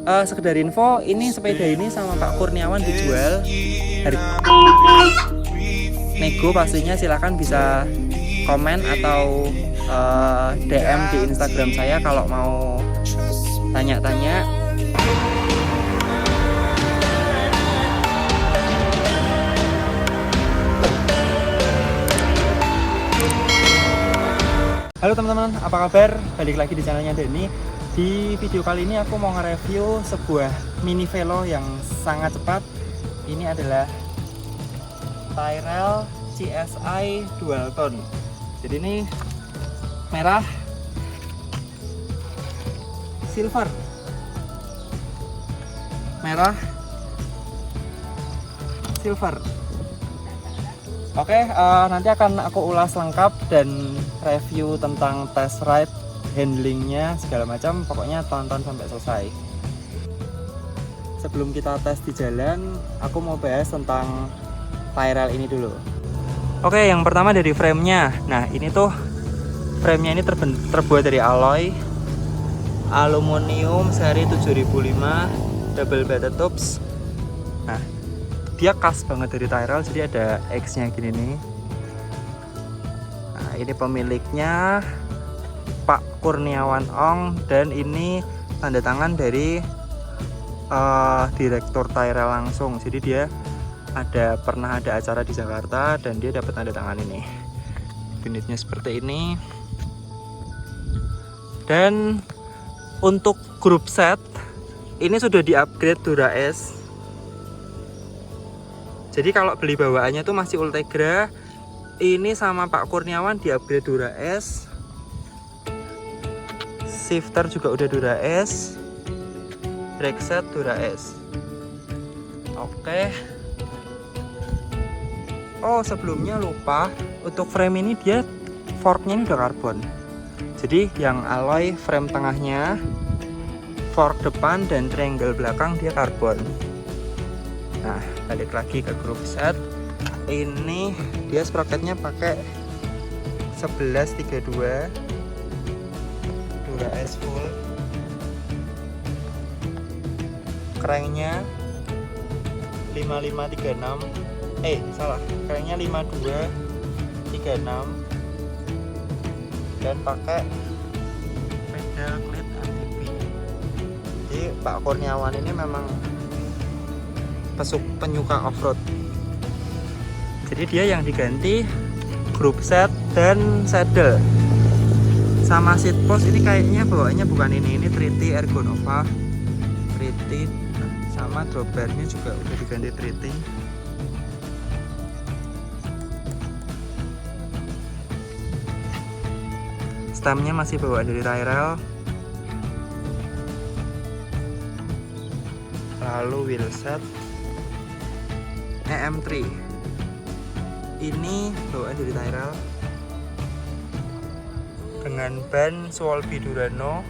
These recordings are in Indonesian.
sekedar info, ini sepeda ini sama Pak Kurniawan dijual nego. Pastinya silahkan bisa komen atau DM di Instagram saya kalau mau tanya-tanya. Halo teman-teman, apa kabar? Balik lagi di channelnya Denny. Di video kali ini aku mau nge-review sebuah mini velo yang sangat cepat. Ini adalah Tyrrell CSI Dual Tone. Jadi ini merah, silver, merah, silver. Oke, nanti akan aku ulas lengkap dan review tentang test ride, handlingnya, segala macam. Pokoknya tonton sampai selesai. Sebelum kita tes di jalan, aku mau bahas tentang Tyrrell ini dulu. Oke, yang pertama dari frame-nya. Nah, ini tuh frame-nya ini terbuat dari alloy aluminium seri 7005 double batted tubes. Nah, dia khas banget dari Tyrrell, jadi ada X nya gini nih. Nah, ini pemiliknya Pak Kurniawan Ong, dan ini tanda tangan dari direktur Tyrrell langsung. Jadi dia pernah ada acara di Jakarta dan dia dapat tanda tangan ini. Unitnya seperti ini. Dan untuk grup set ini sudah di-upgrade Dura S. Jadi kalau beli bawaannya tuh masih Ultegra, ini sama Pak Kurniawan di-upgrade Dura S. Shifter juga udah Dura S. Brake set Dura S. Oke. Oh, sebelumnya lupa, untuk frame ini dia forknya ini udah karbon. Jadi yang alloy frame tengahnya, fork depan dan triangle belakang dia karbon. Nah, balik lagi ke grup set. Ini dia sprocketnya pakai 1132 Dura S full. Cranknya 5536. Cranknya 5236 dan pakai pedal klit MTB. Jadi Pak Kurniawan ini memang penyuka off-road. Jadi dia yang diganti group set dan saddle. Sama seat post ini kayaknya bawaannya bukan ini 3T Ergonova 3T. Sama drop bar-nya juga udah diganti 3T. Stemnya masih bawaan dari Tyrrell. Lalu wheel set EM3 ini bawaan dari Tyrrell dengan ban Swalby Durano.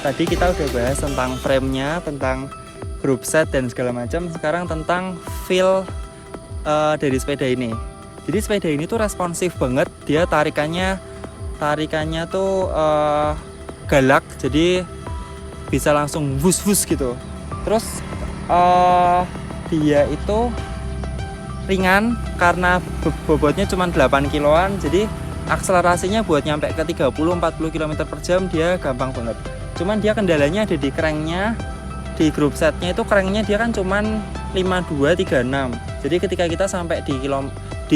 Tadi kita udah bahas tentang frame-nya, tentang group set dan segala macam. Sekarang tentang feel dari sepeda ini. Jadi sepeda ini tuh responsif banget. Dia tarikannya tuh galak. Jadi bisa langsung wus-wus gitu. Terus dia itu ringan karena bobotnya cuma 8 kiloan. Jadi akselerasinya buat nyampe ke 30-40 km per jam dia gampang banget. Cuman dia kendalanya ada di cranknya. Di grup setnya itu cranknya dia kan cuman 52-36. Jadi ketika kita sampai di 35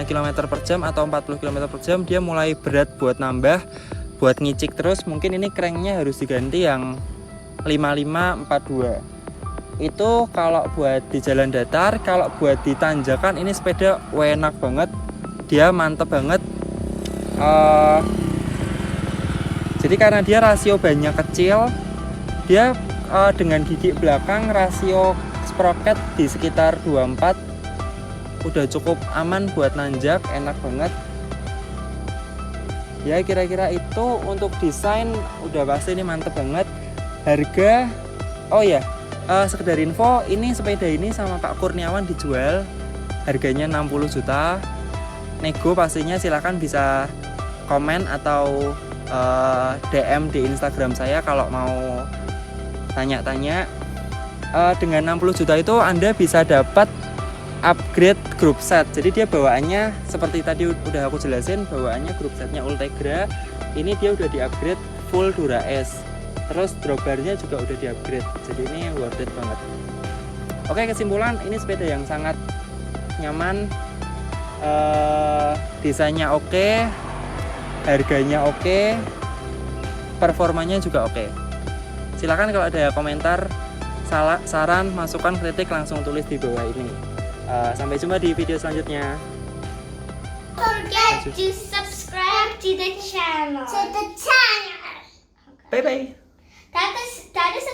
km per jam atau 40 km per jam, dia mulai berat buat nambah, buat ngicik terus. Mungkin ini cranknya harus diganti yang 55-42. Itu kalau buat di jalan datar. Kalau buat di tanjakan ini sepeda enak banget, dia mantep banget. Jadi karena dia rasio bannya kecil, dia dengan gigi belakang rasio sprocket di sekitar 24, udah cukup aman buat nanjak, enak banget. Ya kira-kira itu untuk desain udah pasti ini mantep banget. Harga, oh ya, sekedar info, ini sepeda ini sama Pak Kurniawan dijual harganya 60 juta. Nego pastinya, silahkan bisa komen atau DM di Instagram saya kalau mau tanya-tanya. Dengan 60 juta itu Anda bisa dapat upgrade group set. Jadi dia bawaannya seperti tadi udah aku jelasin, bawaannya group setnya Ultegra. Ini dia udah di-upgrade full Dura S. Terus drawbarnya juga udah di-upgrade. Jadi ini worth it banget. Oke, kesimpulan, ini sepeda yang sangat nyaman. Desainnya oke, harganya oke, performanya juga oke. Silakan kalau ada komentar, saran, masukan, kritik langsung tulis di bawah ini. Sampai jumpa di video selanjutnya. Don't forget to subscribe to the channel. Bye bye. That is